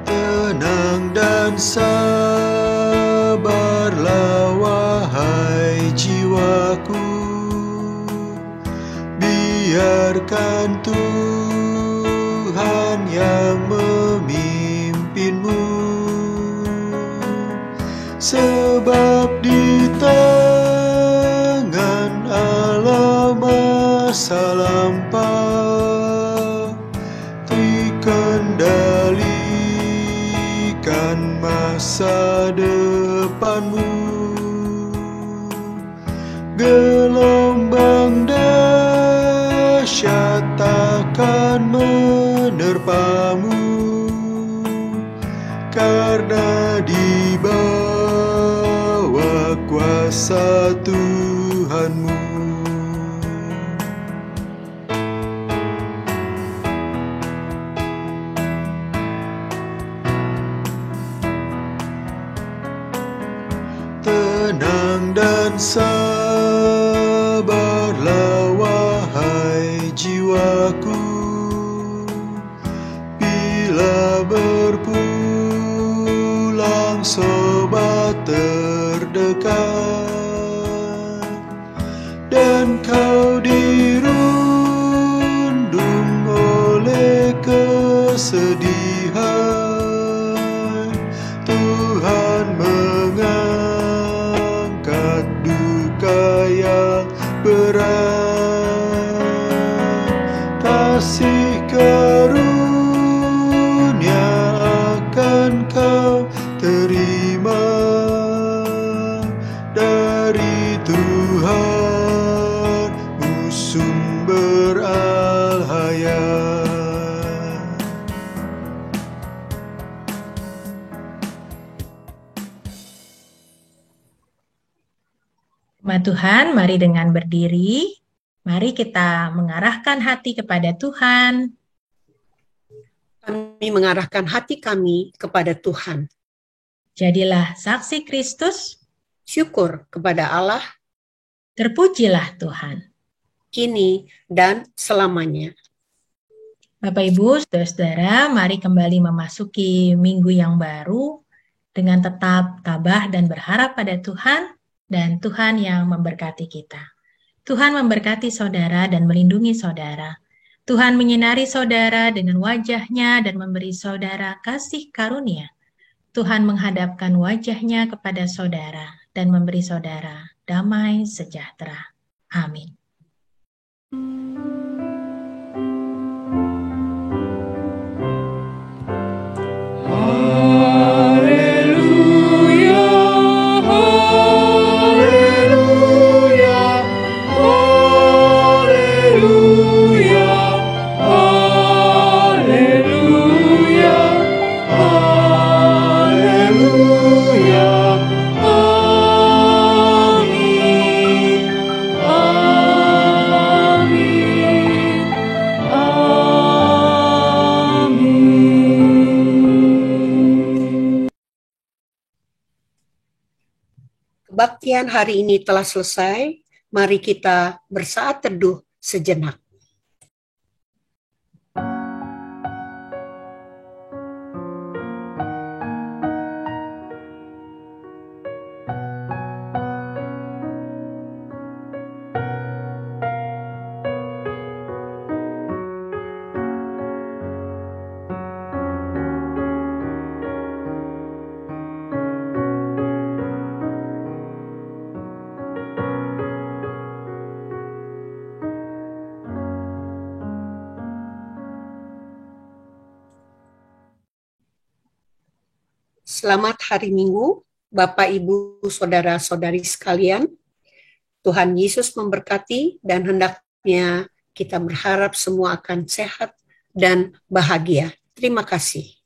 Tenang dan sabarlah wahai jiwaku, biarkan Tuhan yang memimpinmu, sebab di tangan Allah masa lampau dikendalikan masa depanmu. Gelombang dahsyat takkan menerpamu, karena di bawah kuasa Tuhanmu. Tenang dan sabarlah wahai jiwaku, bila berpulang sobat terdekat, dan kau dirundung oleh kesedihan, Tuhan mengangkat duka yang berat. Kasih karunia akan kau terima dari Tuhanmu, sumber al-hayat. Firman Tuhan, mari dengan berdiri. Mari kita mengarahkan hati kepada Tuhan. Kami mengarahkan hati kami kepada Tuhan. Jadilah saksi Kristus. Syukur kepada Allah Terpujilah Tuhan. kini dan selamanya. Bapak Ibu, saudara-saudara, mari kembali memasuki minggu yang baru dengan tetap tabah dan berharap pada Tuhan dan Tuhan yang memberkati kita. Tuhan memberkati saudara dan melindungi saudara. Tuhan menyinari saudara dengan wajah-Nya dan memberi saudara kasih karunia. Tuhan menghadapkan wajah-Nya kepada saudara dan memberi saudara damai sejahtera. Amin. Kebaktian hari ini telah selesai. Mari kita bersaat teduh sejenak. Selamat hari Minggu, Bapak, Ibu, Saudara-saudari sekalian. Tuhan Yesus memberkati dan hendaknya kita berharap semua akan sehat dan bahagia. Terima kasih.